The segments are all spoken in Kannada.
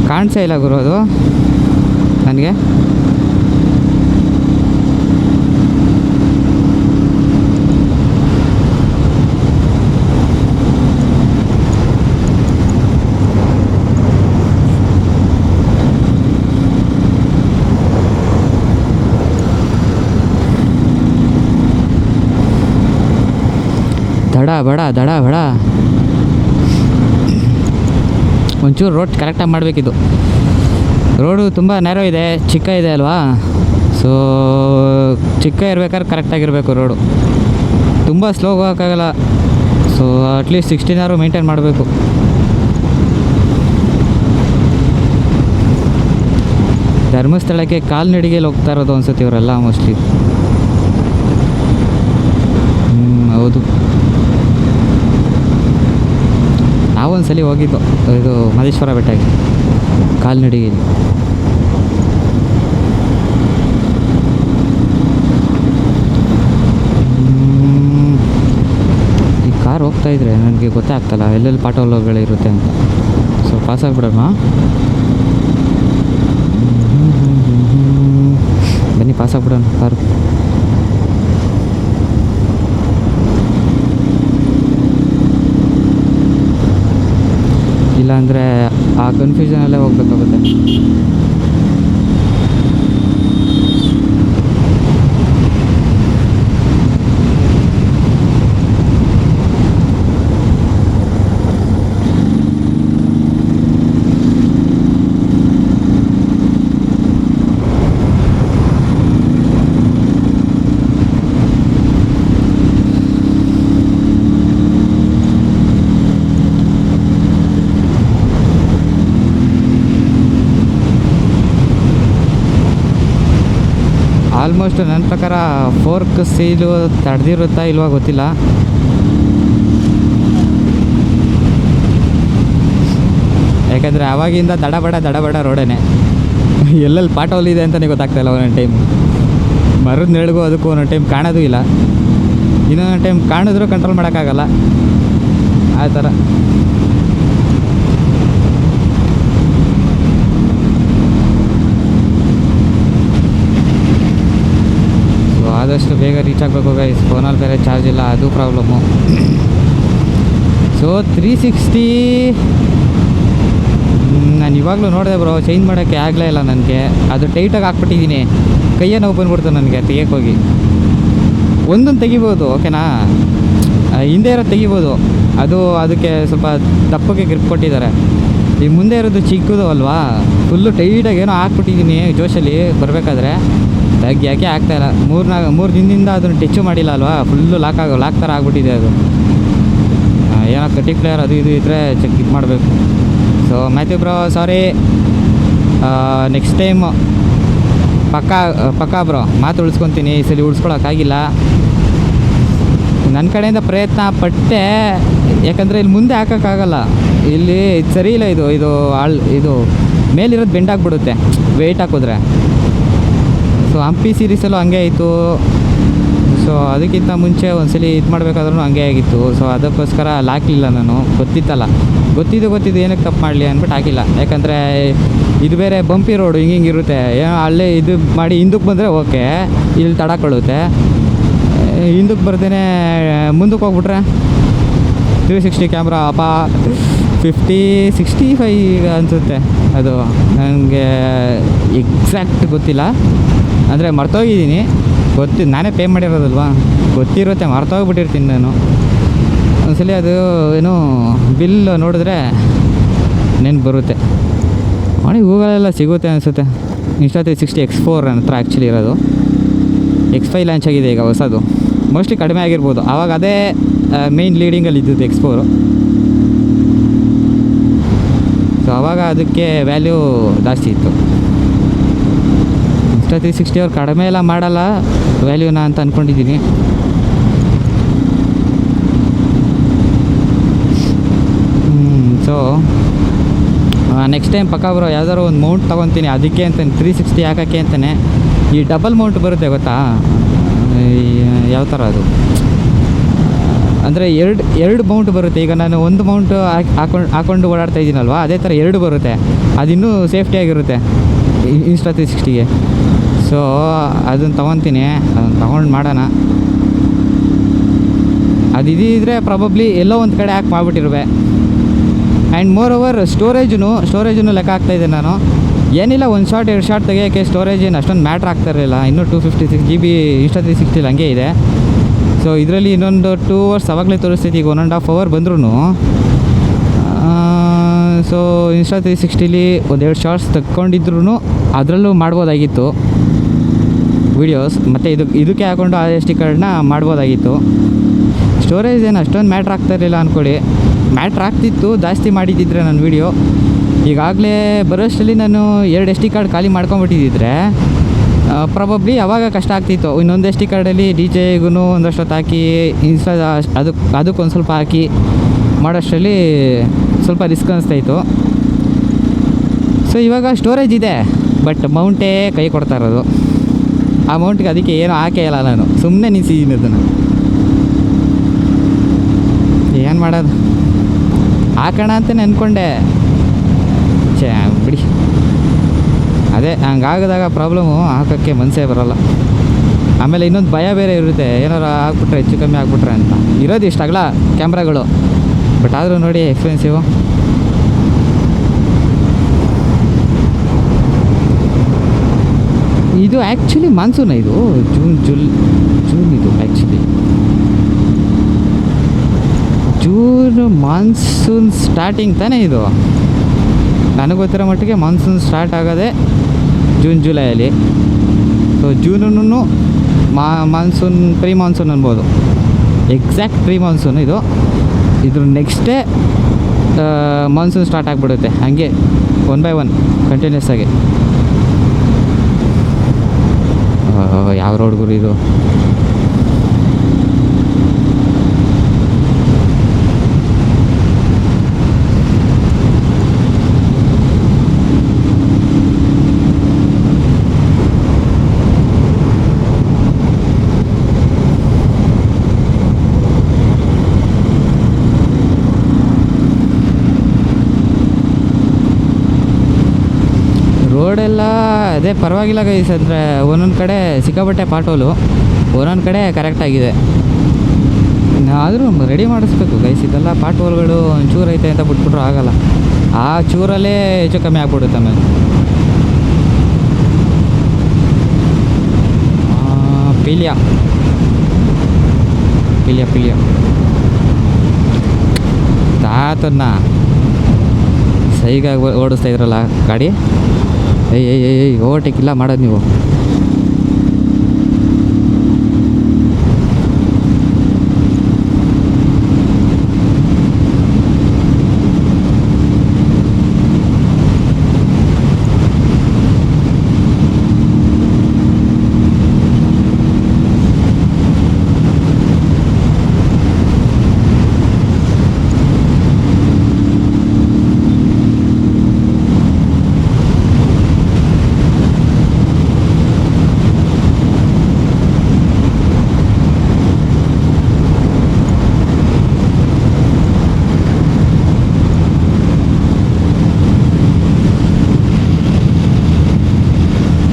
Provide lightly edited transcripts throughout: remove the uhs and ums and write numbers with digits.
ಕಾಣಿಸೇ ಇಲ್ಲ ಗುರು ಅದು ನನಗೆ. ದಡ ಬಡ ಒಂಚೂರು ರೋಡ್ ಕರೆಕ್ಟಾಗಿ ಮಾಡಬೇಕಿದ್ದು. ರೋಡು ತುಂಬ ನ್ಯಾರೋ ಇದೆ, ಚಿಕ್ಕ ಇದೆ ಅಲ್ವಾ. ಸೊ ಚಿಕ್ಕ ಇರ್ಬೇಕಾದ್ರೆ ಕರೆಕ್ಟಾಗಿರಬೇಕು ರೋಡು. ತುಂಬ ಸ್ಲೋ ಹೋಗೋಕ್ಕಾಗಲ್ಲ. ಸೊ ಅಟ್ಲೀಸ್ಟ್ 16 ಮೇಂಟೈನ್ ಮಾಡಬೇಕು. ಧರ್ಮಸ್ಥಳಕ್ಕೆ ಕಾಲ್ನಡಿಗೆಯಲ್ಲಿ ಹೋಗ್ತಾ ಇರೋದು ಅನ್ಸುತ್ತೆ ಇವರೆಲ್ಲ ಮೋಸ್ಟ್ಲಿ. ಹೌದು, ನಾವೊಂದ್ಸಲಿ ಹೋಗಿದ್ದು ಇದು ಮಹದೇಶ್ವರ ಬೆಟ್ಟಕ್ಕೆ ಕಾಲ್ನಡಿಗೆಯಲ್ಲಿ. ಈ ಕಾರ್ ಹೋಗ್ತಾ ಇದ್ರೆ ನನಗೆ ಗೊತ್ತೇ ಆಗ್ತಲ್ಲ ಎಲ್ಲೆಲ್ಲಿ ಪಾಟೋಲಗಳಿರುತ್ತೆ ಅಂತ. ಸೊ ಪಾಸ್ ಆಗಿಬಿಡೋಣ. ಬನ್ನಿ ಪಾಸ್ ಆಗಿಬಿಡೋಣ ಕಾರು. ಇಲ್ಲಾಂದರೆ ಆ ಕನ್ಫ್ಯೂಷನಲ್ಲೇ ಹೋಗ್ಬೇಕಾಗುತ್ತೆ. ಆಲ್ಮೋಸ್ಟ್ ನನ್ನ ಪ್ರಕಾರ ಫೋರ್ಕ್ ಸೀಲು ತಡೆದಿರುತ್ತಾ ಇಲ್ವಾ ಗೊತ್ತಿಲ್ಲ. ಯಾಕಂದರೆ ಆವಾಗಿಂದ ದಡಬಡ ರೋಡೇನೆ. ಎಲ್ಲೆಲ್ಲಿ ಪಾಟೋಲ್ ಇದೆ ಅಂತಲೇ ಗೊತ್ತಾಗ್ತಾಯಿಲ್ಲ ಒಂದೊಂದು ಟೈಮ್. ಮರದ ನೆರಳಿಗೂ ಅದಕ್ಕೂ ಒಂದೊಂದು ಟೈಮ್ ಕಾಣೋದು ಇಲ್ಲ, ಇನ್ನೊಂದೊಂದು ಟೈಮ್ ಕಾಣಿದ್ರೂ ಕಂಟ್ರೋಲ್ ಮಾಡೋಕ್ಕಾಗಲ್ಲ ಆ ಥರ. ಆದಷ್ಟು ಬೇಗ ರೀಚ್ ಆಗಬೇಕು ಗೈಸ್. ಫೋನಲ್ಲಿ ಬೇರೆ ಚಾರ್ಜ್ ಇಲ್ಲ, ಅದು ಪ್ರಾಬ್ಲಮ್ಮು. ಸೊ 360 ನಾನು ಇವಾಗಲೂ ನೋಡಿದೆ ಬ್ರೋ, ಚೇಂಜ್ ಮಾಡೋಕ್ಕೆ ಆಗಲೇ ಇಲ್ಲ ನನಗೆ. ಅದು ಟೈಟಾಗಿ ಹಾಕ್ಬಿಟ್ಟಿದ್ದೀನಿ, ಕೈಯೇ ನೋವು ಬಂದ್ಬಿಡ್ತು ನನಗೆ ತೆಗಿಯೋಕ್ಕೆ ಹೋಗಿ. ಒಂದೊಂದು ತೆಗಿಬೋದು ಓಕೆನಾ, ಹಿಂದೆ ಇರೋದು ತೆಗಿಬೋದು, ಅದು ಅದಕ್ಕೆ ಸ್ವಲ್ಪ ದಪ್ಪಕ್ಕೆ ಗ್ರಿಪ್ ಕೊಟ್ಟಿದ್ದಾರೆ. ಈ ಮುಂದೆ ಇರೋದು ಚಿಕ್ಕದು ಅಲ್ವಾ, ಫುಲ್ಲು ಟೈಟಾಗಿ ಏನೋ ಹಾಕ್ಬಿಟ್ಟಿದ್ದೀನಿ ಜೋಶಲ್ಲಿ ಬರಬೇಕಾದ್ರೆ. ಯಾಕೆ ಆಗ್ತಾಯಿಲ್ಲ, 3 ದಿನದಿಂದ ಅದನ್ನು ಟಚ್ಚು ಮಾಡಿಲ್ಲ ಅಲ್ವಾ, ಫುಲ್ಲು ಲಾಕ್ ಥರ ಆಗ್ಬಿಟ್ಟಿದೆ ಅದು. ಏನೋ ಕಟ್ಟಿ ಪ್ಲೇಯರ್ ಅದು ಇದು ಇದ್ದರೆ ಚೆಕ್ ಇದು ಮಾಡಬೇಕು. So Matthew bro sorry, next time ಪಕ್ಕಾ ಬ್ರೋ ಮಾತು ಉಳಿಸ್ಕೊತೀನಿ. ಈ ಸಲ ಉಳಿಸ್ಕೊಳಕ್ಕಾಗಿಲ್ಲ, ನನ್ನ ಕಡೆಯಿಂದ ಪ್ರಯತ್ನ ಪಟ್ಟೆ. ಯಾಕಂದರೆ ಇಲ್ಲಿ ಮುಂದೆ ಹಾಕೋಕ್ಕಾಗಲ್ಲ, ಇಲ್ಲಿ ಸರಿ ಇಲ್ಲ. ಇದು ಮೇಲಿರೋದು ಬೆಂಡಾಗ್ಬಿಡುತ್ತೆ ವೆಯ್ಟ್ ಹಾಕಿದ್ರೆ. ಸೊ ಹಂಪಿ ಸೀರೀಸಲ್ಲೂ ಹಂಗೆ ಆಯಿತು. ಸೊ ಅದಕ್ಕಿಂತ ಮುಂಚೆ ಒಂದ್ಸಲಿ ಇದು ಮಾಡಬೇಕಾದ್ರೂ ಹಂಗೆ ಆಗಿತ್ತು. ಸೊ ಅದಕ್ಕೋಸ್ಕರ ಹಾಕಲಿಲ್ಲ ನಾನು. ಗೊತ್ತಿದ್ದು ಏನಕ್ಕೆ ತಪ್ಪು ಮಾಡಲಿ ಅಂದ್ಬಿಟ್ಟು ಹಾಕಿಲ್ಲ. ಯಾಕಂದರೆ ಇದು ಬೇರೆ ಬಂಪಿ ರೋಡು, ಹಿಂಗಿರುತ್ತೆ. ಏನೋ ಅಲ್ಲೇ ಇದು ಮಾಡಿ ಹಿಂದಕ್ಕೆ ಬಂದರೆ ಓಕೆ, ಇಲ್ಲಿ ತಡಕೊಳ್ಳುತ್ತೆ. ಹಿಂದಕ್ಕೆ ಬರ್ದೇ ಮುಂದಕ್ಕೆ ಹೋಗ್ಬಿಟ್ರೆ 360 ಕ್ಯಾಮ್ರಾ 65 ಅನಿಸುತ್ತೆ ಅದು. ನನಗೆ ಎಕ್ಸಾಕ್ಟ್ ಗೊತ್ತಿಲ್ಲ, ಅಂದರೆ ಮರ್ತೋಗಿದ್ದೀನಿ. ನಾನೇ ಪೇ ಮಾಡಿರೋದಲ್ವಾ, ಗೊತ್ತಿರುತ್ತೆ, ಮರ್ತೋಗ್ಬಿಟ್ಟಿರ್ತೀನಿ ನಾನು. ಒಂದ್ಸಲಿ ಅದು ಏನೋ ಬಿಲ್ ನೋಡಿದ್ರೆ ನೆನ್ಪು ಬರುತ್ತೆ. ಅವನಿಗೆ ಗೂಗಲೆಲ್ಲ ಸಿಗುತ್ತೆ ಅನಿಸುತ್ತೆ. Insta360 X4 ನನ್ನ ಹತ್ರ ಆ್ಯಕ್ಚುಲಿ ಇರೋದು. X5 ಲಾಂಚ್ ಆಗಿದೆ ಈಗ ಹೊಸದು, ಮೋಸ್ಟ್ಲಿ ಕಡಿಮೆ ಆಗಿರ್ಬೋದು. ಆವಾಗ ಅದೇ ಮೇಯ್ನ್ ಲೀಡಿಂಗಲ್ಲಿ ಇದ್ದಿದ್ದು ಎಕ್ಸ್ಪೋರು. ಸೊ ಆವಾಗ ಅದಕ್ಕೆ ವ್ಯಾಲ್ಯೂ ಜಾಸ್ತಿ ಇತ್ತು. Insta360 ಅವ್ರು ಕಡಿಮೆ ಎಲ್ಲ ಮಾಡಲ್ಲ ವ್ಯಾಲ್ಯೂನ ಅಂತ ಅಂದ್ಕೊಂಡಿದ್ದೀನಿ. ಸೊ ನೆಕ್ಸ್ಟ್ ಟೈಮ್ ಪಕ್ಕ ಬ್ರೋ ಯಾವ್ದಾದ್ರು ಒಂದು ಮೌಂಟ್ ತೊಗೊತೀನಿ ಅದಕ್ಕೆ ಅಂತಾನೆ 360 ಹಾಕೋಕ್ಕೆ ಅಂತಾನೆ. ಈ ಡಬಲ್ ಮೌಂಟ್ ಬರುತ್ತೆ ಗೊತ್ತಾ, ಯಾವ ಥರ ಅದು ಅಂದರೆ ಎರಡು ಮೌಂಟ್ ಬರುತ್ತೆ. ಈಗ ನಾನು ಒಂದು ಮೌಂಟು ಹಾಕೊಂಡು ಓಡಾಡ್ತಾ ಇದ್ದೀನಲ್ವ, ಅದೇ ಥರ ಎರಡು ಬರುತ್ತೆ. ಅದಿನ್ನೂ ಸೇಫ್ಟಿಯಾಗಿರುತ್ತೆ Insta360ಗೆ. ಸೊ ಅದನ್ನು ತೊಗೊತೀನಿ, ಅದನ್ನು ತೊಗೊಂಡು ಮಾಡೋಣ. ಅದಿದ್ದರೆ ಪ್ರಾಬಬ್ಲಿ ಎಲ್ಲೋ ಒಂದು ಕಡೆ ಹಾಕಿ ಮಾಡಿಬಿಟ್ಟಿರುವೆ. ಆ್ಯಂಡ್ ಮೋರ್ ಓವರ್ ಸ್ಟೋರೇಜನ್ನು ಲೆಕ್ಕ ಹಾಕ್ತಾಯಿದ್ದೆ ನಾನು. ಏನಿಲ್ಲ, ಒಂದು ಶಾರ್ಟ್ 2 ಶಾರ್ಟ್ ತೆಗಿಯೋಕ್ಕೆ ಸ್ಟೋರೇಜ್ ಏನು ಅಷ್ಟೊಂದು ಮ್ಯಾಟ್ರ್ ಆಗ್ತಾಯಿರಲಿಲ್ಲ. ಇನ್ನೂ 256 GB Insta360 ಹಂಗೆ ಇದೆ. ಸೊ ಇದರಲ್ಲಿ ಇನ್ನೊಂದು 2 hours ಅವಾಗಲೇ ತೋರಿಸ್ತೈತಿ. ಈಗ 1.5 hour ಬಂದ್ರೂ ಸೊ Insta360ಲಿ 1-2 ಶಾರ್ಟ್ಸ್ ತೆಕ್ಕೊಂಡಿದ್ರು ಅದರಲ್ಲೂ ಮಾಡ್ಬೋದಾಗಿತ್ತು ವೀಡಿಯೋಸ್. ಮತ್ತು ಇದಕ್ಕೆ ಹಾಕ್ಕೊಂಡು ಆ SD ಕಾರ್ಡ್ನ ಮಾಡ್ಬೋದಾಗಿತ್ತು. ಸ್ಟೋರೇಜ್ ಏನು ಅಷ್ಟೊಂದು ಮ್ಯಾಟ್ರ್ ಆಗ್ತಾಯಿರಲಿಲ್ಲ ಅಂದ್ಕೊಳ್ಳಿ. ಮ್ಯಾಟ್ರ್ ಆಗ್ತಿತ್ತು ಜಾಸ್ತಿ ಮಾಡಿದ್ದಿದ್ರೆ ನನ್ನ ವೀಡಿಯೋ. ಈಗಾಗಲೇ ಬರೋಷ್ಟರಲ್ಲಿ ನಾನು 2 SD ಕಾರ್ಡ್ ಖಾಲಿ ಮಾಡ್ಕೊಂಬಿಟ್ಟಿದ್ದಿದ್ರೆ ಪ್ರಾಬಬ್ಲಿ ಅವಾಗ ಕಷ್ಟ ಆಗ್ತಿತ್ತು. ಇನ್ನೊಂದು SD ಕಾರ್ಡಲ್ಲಿ DJಗೂ ಒಂದಷ್ಟೊತ್ತು ಹಾಕಿ ಅದಕ್ಕೊಂದು ಸ್ವಲ್ಪ ಹಾಕಿ ಮಾಡೋಷ್ಟರಲ್ಲಿ ಸ್ವಲ್ಪ ರಿಸ್ಕ್ ಅನಿಸ್ತಾಯಿತ್ತು. ಸೊ ಇವಾಗ ಸ್ಟೋರೇಜ್ ಇದೆ, ಬಟ್ ಮೌಂಟೇ ಕೈ ಕೊಡ್ತಾ ಇರೋದು. ಆ ಮೌಂಟಿಗೆ ಅದಕ್ಕೆ ಏನೂ ಹಾಕೇ ಇಲ್ಲ, ನಾನು ಸುಮ್ಮನೆ ನಿಲ್ಸಿದ್ದೀನಿ ಅದನ್ನು. ಏನು ಮಾಡೋದು, ಹಾಕೋಣ ಅಂತಲೇ ಅಂದ್ಕೊಂಡೆ, ಬಿಡಿ. ಅದೇ ಹಂಗಾಗದಾಗ ಪ್ರಾಬ್ಲಮ್ಮು, ಹಾಕೋಕ್ಕೆ ಮನಸ್ಸೇ ಬರೋಲ್ಲ. ಆಮೇಲೆ ಇನ್ನೊಂದು ಭಯ ಬೇರೆ ಇರುತ್ತೆ, ಏನಾರು ಹಾಕ್ಬಿಟ್ರೆ ಹೆಚ್ಚು ಕಮ್ಮಿ ಆಗಿಬಿಟ್ರೆ ಅಂತ. ಇರೋದು ಇಷ್ಟಾಗಲ್ಲ ಕ್ಯಾಮ್ರಾಗಳು, ಬಟ್ ಆದರೂ ನೋಡಿ ಎಕ್ಸ್ಪೆನ್ಸಿವು. ಇದು ಆ್ಯಕ್ಚುಲಿ ಮಾನ್ಸೂನ್, ಇದು ಜೂನ್ ಇದು ಆ್ಯಕ್ಚುಲಿ ಜೂನ್ ಮಾನ್ಸೂನ್ ಸ್ಟಾರ್ಟಿಂಗ್ ತಾನೇ ಇದು. ನನಗೆ ಗೊತ್ತಿರೋ ಮಟ್ಟಿಗೆ ಮಾನ್ಸೂನ್ ಸ್ಟಾರ್ಟ್ ಆಗೋದೇ ಜೂನ್ ಜುಲೈಯಲ್ಲಿ. ಸೊ ಜೂನೂ ಮಾನ್ಸೂನ್ ಪ್ರೀ ಮಾನ್ಸೂನ್ ಅನ್ಬೋದು. ಎಕ್ಸಾಕ್ಟ್ ಪ್ರೀ ಮಾನ್ಸೂನ್ ಇದು. ಇದ್ರ ನೆಕ್ಸ್ಟೇ ಮಾನ್ಸೂನ್ ಸ್ಟಾರ್ಟ್ ಆಗಿಬಿಡುತ್ತೆ, ಹಾಗೆ 1 by 1 ಕಂಟಿನ್ಯೂಸ್ ಆಗಿ. ಯಾವ ರೋಡ್ ಗುರು ಇದು? ರೋಡೆಲ್ಲ ಅದೇ ಪರವಾಗಿಲ್ಲ ಗೈಸ್. ಅಂದರೆ ಒಂದೊಂದು ಕಡೆ ಸಿಕ್ಕಾಪಟ್ಟೆ ಪಾಟೋಲು, ಒಂದೊಂದು ಕಡೆ ಕರೆಕ್ಟಾಗಿದೆ. ಆದರೂ ರೆಡಿ ಮಾಡಿಸ್ಬೇಕು ಗೈಸ್. ಇದೆಲ್ಲ ಪಾಟೋಲ್ಗಳು ಒಂಚೂರು ಐತೆ ಅಂತ ಬಿಟ್ಬಿಟ್ರು ಆಗಲ್ಲ. ಆ ಚೂರಲ್ಲೇ ಹೆಚ್ಚು ಕಮ್ಮಿ ಆಗ್ಬಿಡುತ್ತೆ. ಆಮೇಲೆ ಪಿಲಿಯ ತಾತನ್ನ ಸೈಗಾಗಿ ಓಡಿಸ್ತಾ ಇದ್ರಲ್ಲ ಗಾಡಿ. ಏಯ್ ಓವರ್ಟೇಕ್ ಇಲ್ಲ ಮಾಡೋದು ನೀವು.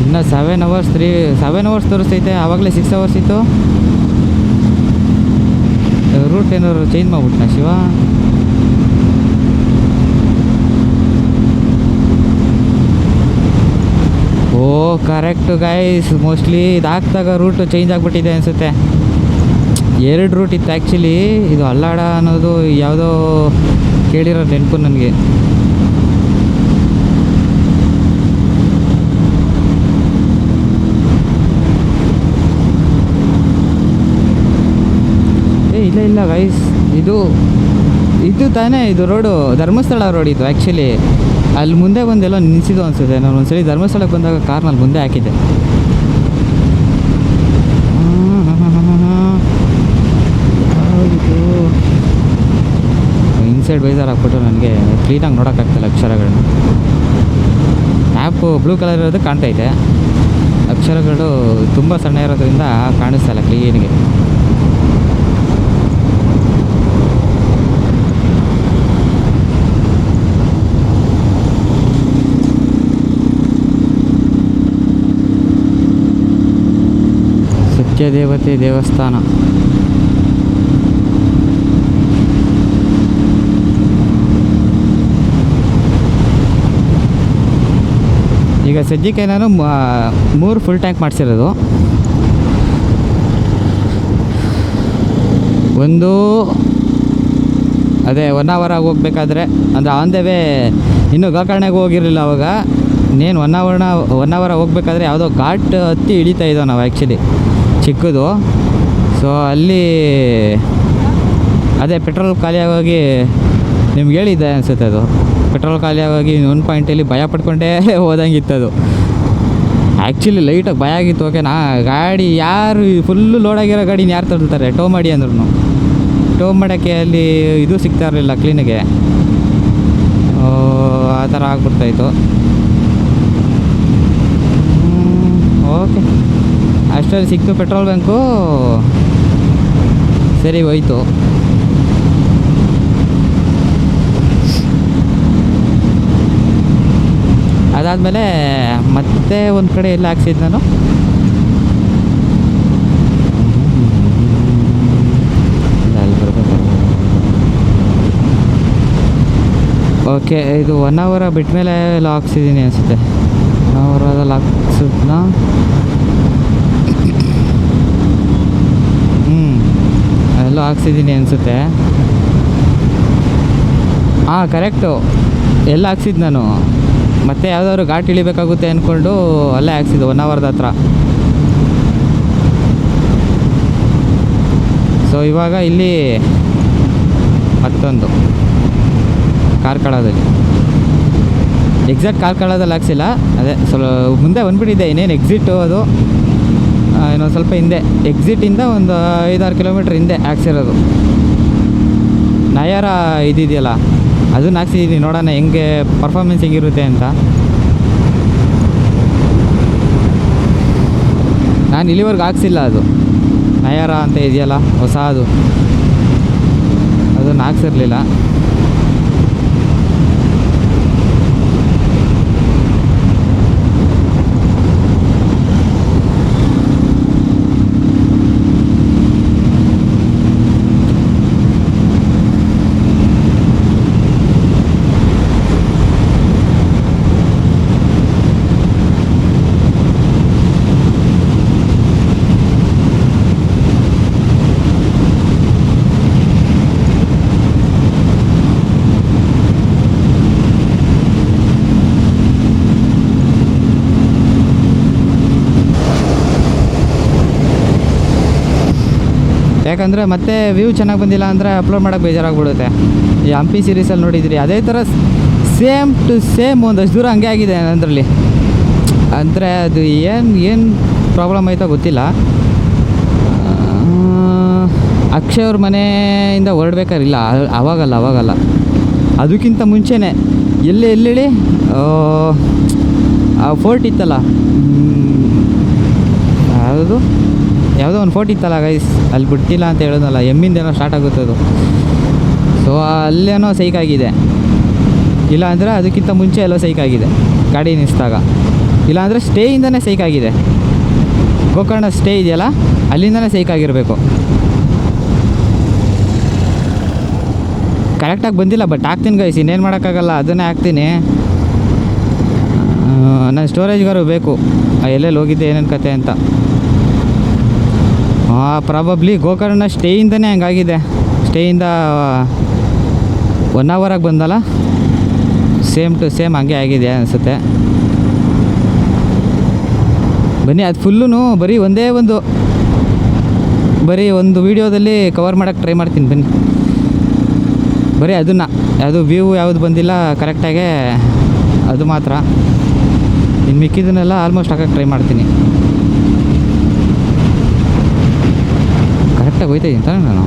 ಇನ್ನು 7 hours ತೋರಿಸ್ತೈತೆ. ಆವಾಗಲೇ 6 hours ಇತ್ತು. ರೂಟ್ ಏನಾದ್ರು ಚೇಂಜ್ ಮಾಡಿಬಿಟ್ನಾ Shiva? Oh correct guys. Mostly ಇದಾಗ್ದಾಗ ರೂಟು ಚೇಂಜ್ ಆಗಿಬಿಟ್ಟಿದೆ ಅನಿಸುತ್ತೆ. 2 ರೂಟ್ ಇತ್ತು ಆ್ಯಕ್ಚುಲಿ. ಇದು ಅಲ್ಲಾಡ ಅನ್ನೋದು ಯಾವುದೋ ಕೇಳಿರೋ ನೆನಪು ನನಗೆ. ಇಲ್ಲ ಇಲ್ಲ ಗೈಸ್, ಇದು ತಾನೇ ಇದು ರೋಡು, ಧರ್ಮಸ್ಥಳ ರೋಡ್ ಇದು ಆ್ಯಕ್ಚುಲಿ. ಅಲ್ಲಿ ಮುಂದೆ ಬಂದೆಲ್ಲೋ ನಿಲ್ಲಿಸಿದ್ದು ಅನಿಸುತ್ತೆ. ನಾನು ಒಂದ್ಸಲಿ ಧರ್ಮಸ್ಥಳಕ್ಕೆ ಬಂದಾಗ ಕಾರ್ನಲ್ಲಿ ಮುಂದೆ ಹಾಕಿದ್ದೆ. ಇನ್ಸೈಡ್ ವೈಸರ್ ಹಾಕ್ಬಿಟ್ಟು ನನಗೆ ಕ್ಲೀನಾಗಿ ನೋಡೋಕ್ಕಾಗ್ತಿಲ್ಲ ಅಕ್ಷರಗಳನ್ನ. ಆ್ಯಪು ಬ್ಲೂ ಕಲರ್ ಇರೋದು ಕಾಣ್ತೈತೆ, ಅಕ್ಷರಗಳು ತುಂಬ ಸಣ್ಣ ಇರೋದ್ರಿಂದ ಕಾಣಿಸ್ತಾಯಿಲ್ಲ ಕ್ಲೀನಿಗೆ. ಸತ್ಯದೇವತೆ ದೇವಸ್ಥಾನ. ಈಗ ಸದ್ಯಕ್ಕೆ ನಾನು 3 ಫುಲ್ ಟ್ಯಾಂಕ್ ಮಾಡಿಸಿರೋದು. ಒಂದು ಅದೇ 1 ಅವರ್ ಹೋಗ್ಬೇಕಾದ್ರೆ, ಅಂದರೆ ಆನ್ ದ ವೇ ಇನ್ನೂ ಗೋಕರ್ಣಕ್ಕೆ ಹೋಗಿರಲಿಲ್ಲ ಅವಾಗ. ಇನ್ನೇನು 1 ಅವರ್ ಹೋಗ್ಬೇಕಾದ್ರೆ ಯಾವುದೋ ಘಾಟ್ ಹತ್ತಿ ಇಳಿತಾ ಇದ್ದೋ ನಾವು ಆ್ಯಕ್ಚುಲಿ, ಚಿಕ್ಕದು. ಸೊ ಅಲ್ಲಿ ಅದೇ ಪೆಟ್ರೋಲ್ ಖಾಲಿಯಾಗಿ ನಿಮ್ಗೆ ಹೇಳಿದ್ದೆ ಅನಿಸುತ್ತೆ. ಅದು ಪೆಟ್ರೋಲ್ ಖಾಲಿಯಾಗಿ ಒಂದು ಪಾಯಿಂಟಲ್ಲಿ ಭಯ ಪಡ್ಕೊಂಡೇ ಹೋದಂಗಿತ್ತದು. ಆ್ಯಕ್ಚುಲಿ ಲೈಟಾಗಿ ಭಯ ಆಗಿತ್ತು. ಓಕೆನಾ, ಗಾಡಿ ಯಾರು ಫುಲ್ಲು ಲೋಡಾಗಿರೋ ಗಾಡಿನ ಯಾರು ತರ್ತಾರೆ ಟೋ ಮಾಡಿ ಅಂದ್ರೂ. ಟೋ ಮಾಡೋಕ್ಕೆ ಅಲ್ಲಿ ಇದು ಸಿಗ್ತಾ ಇರಲಿಲ್ಲ ಕ್ಲೀನಿಗೆ, ಆ ಥರ ಆಗ್ಬಿಡ್ತಾಯಿತ್ತು. ಓಕೆ, ಅಷ್ಟರಲ್ಲಿ ಸಿಕ್ತು ಪೆಟ್ರೋಲ್ ಬ್ಯಾಂಕು, ಸರಿ ಹೋಯ್ತು. ಅದಾದಮೇಲೆ ಮತ್ತೆ ಒಂದು ಕಡೆ ಎಲ್ಲ ಹಾಕ್ಸಿದ್ದು ನಾನು. ಅಲ್ಲಿ ಬರಬೇಕು. ಓಕೆ, ಇದು 1 ಅವರ್ ಬಿಟ್ಟ ಮೇಲೆ ಎಲ್ಲ ಹಾಕ್ಸಿದ್ದೀನಿ ಅನಿಸುತ್ತೆ. 1 ಅವರಲ್ಲಿ ಹಾಕ್ಸಿದ್ನ. ಎಲ್ಲೋ ಹಾಕ್ಸಿದ್ದೀನಿ ಅನಿಸುತ್ತೆ. ಹಾಂ, ಕರೆಕ್ಟು, ಎಲ್ಲ ಹಾಕ್ಸಿದ್ದು ನಾನು. ಮತ್ತೆ ಯಾವುದಾದ್ರು ಘಾಟ್ ಇಳಿಬೇಕಾಗುತ್ತೆ ಅಂದ್ಕೊಂಡು ಅಲ್ಲೇ ಹಾಕ್ಸಿದ್ದು 1 ಅವರ್ದ ಹತ್ರ. ಸೊ ಇವಾಗ ಇಲ್ಲಿ ಮತ್ತೊಂದು ಕಾರ್ಕಳದಲ್ಲಿ, ಎಕ್ಸಾಕ್ಟ್ ಕಾರ್ಕಳದಲ್ಲಿ ಹಾಕ್ಸಿಲ್ಲ, ಅದೇ ಸ್ವಲ್ಪ ಮುಂದೆ ಬಂದುಬಿಟ್ಟಿದ್ದೆ. ಇನ್ನೇನು ಎಕ್ಸಿಟ್ಟು ಅದು ಇನ್ನೊಂದು ಸ್ವಲ್ಪ ಹಿಂದೆ, ಎಕ್ಸಿಟಿಂದ ಒಂದು 5-6 ಕಿಲೋಮೀಟ್ರ್ ಹಿಂದೆ ಹಾಕ್ಸಿರೋದು. ನಯಾರ ಇದಿದೆಯಲ್ಲ, ಅದನ್ನ ಹಾಕ್ಸಿದ್ದೀನಿ. ನೋಡೋಣ ಹೆಂಗೆ ಪರ್ಫಾರ್ಮೆನ್ಸ್ ಹೆಂಗಿರುತ್ತೆ ಅಂತ. ನಾನು ಇಲ್ಲಿವರೆಗೂ ಹಾಕ್ಸಿಲ್ಲ ಅದು ನಯಾರ ಅಂತ ಇದೆಯಲ್ಲ ಹೊಸ, ಅದನ್ನು ಹಾಕ್ಸಿರ್ಲಿಲ್ಲ. ಯಾಕಂದರೆ ಮತ್ತೆ ವ್ಯೂ ಚೆನ್ನಾಗಿ ಬಂದಿಲ್ಲ ಅಂದರೆ ಅಪ್ಲೋಡ್ ಮಾಡೋಕ್ಕೆ ಬೇಜಾರಾಗ್ಬಿಡುತ್ತೆ. ಈ ಹಂಪಿ ಸೀರೀಸಲ್ಲಿ ನೋಡಿದ್ರಿ ಅದೇ ಥರ ಸೇಮ್ ಟು ಸೇಮ್ ಒಂದಷ್ಟು ದೂರ ಹಂಗೆ ಆಗಿದೆ ಅದರಲ್ಲಿ. ಅಂದರೆ ಅದು ಏನು ಪ್ರಾಬ್ಲಮ್ ಆಯಿತೋ ಗೊತ್ತಿಲ್ಲ. ಅಕ್ಷಯ್ ಅವ್ರ ಮನೆಯಿಂದ ಹೊರಡ್ಬೇಕಾರಿಲ್ಲ, ಅವಾಗಲ್ಲ ಅದಕ್ಕಿಂತ ಮುಂಚೆನೇ ಎಲ್ಲೇಳಿ ಆ ಫೋರ್ಟ್ ಇತ್ತಲ್ಲ, ಯಾವುದೋ ಒಂದು ಫೋರ್ಟ್ ಇತ್ತಲ್ಲ ಗೈಸ್, ಅಲ್ಲಿ ಬಿಟ್ಟಿಲ್ಲ ಅಂತ ಹೇಳೋದಲ್ಲ, ಎಮ್ಮಿಂದೇನೋ ಸ್ಟಾರ್ಟ್ ಆಗುತ್ತೆ ಅದು. ಸೊ ಅಲ್ಲೇನೋ ಸೈಕಾಗಿದೆ, ಇಲ್ಲ ಅಂದರೆ ಅದಕ್ಕಿಂತ ಮುಂಚೆ ಎಲ್ಲೋ ಸೈಕಾಗಿದೆ ಗಾಡಿ ನಿಲ್ಲಿಸಿದಾಗ, ಇಲ್ಲಾಂದರೆ ಸ್ಟೇಯಿಂದನೇ ಸೈಕಾಗಿದೆ. ಗೋಕರ್ಣ ಸ್ಟೇ ಇದೆಯಲ್ಲ ಅಲ್ಲಿಂದನೇ ಸೈಕಾಗಿರಬೇಕು. ಕರೆಕ್ಟಾಗಿ ಬಂದಿಲ್ಲ, ಬಟ್ ಹಾಕ್ತೀನಿ ಗೈಸ್, ಇನ್ನೇನು ಮಾಡೋಕ್ಕಾಗಲ್ಲ, ಅದನ್ನೇ ಹಾಕ್ತೀನಿ. ನನ್ನ ಸ್ಟೋರೇಜ್ಗಾರು ಬೇಕು ಎಲ್ಲೆಲ್ಲಿ ಹೋಗಿದ್ದೆ ಏನೇನು ಕತೆ ಅಂತ. ಪ್ರಾಬಬ್ಲಿ ಗೋಕರ್ಣ ಸ್ಟೇಯಿಂದನೇ ಹಂಗಾಗಿದೆ. ಸ್ಟೇಯಿಂದ 1 ಅವರಾಗಿ ಬಂದಲ್ಲ, ಸೇಮ್ ಟು ಸೇಮ್ ಹಂಗೆ ಆಗಿದೆ ಅನಿಸುತ್ತೆ. ಬನ್ನಿ, ಅದು ಫುಲ್ಲೂ ಬರೀ ಒಂದೇ ಒಂದು ಬರೀ ಒಂದು ವೀಡಿಯೋದಲ್ಲಿ ಕವರ್ ಮಾಡೋಕ್ಕೆ ಟ್ರೈ ಮಾಡ್ತೀನಿ ಬನ್ನಿ. ಬರೀ ಅದನ್ನು ಅದು ವ್ಯೂ ಯಾವುದು ಬಂದಿಲ್ಲ ಕರೆಕ್ಟಾಗೆ ಅದು ಮಾತ್ರ. ಇನ್ನು ಮಿಕ್ಕಿದ್ದನ್ನೆಲ್ಲ ಆಲ್ಮೋಸ್ಟ್ ಹಾಕೋಕ್ಕೆ ಟ್ರೈ ಮಾಡ್ತೀನಿ. ಕರೆಕ್ಟಾಗಿ ಹೋಯ್ತಾ ಇದ್ದೀನಿ ತಾನೇ ನಾನು.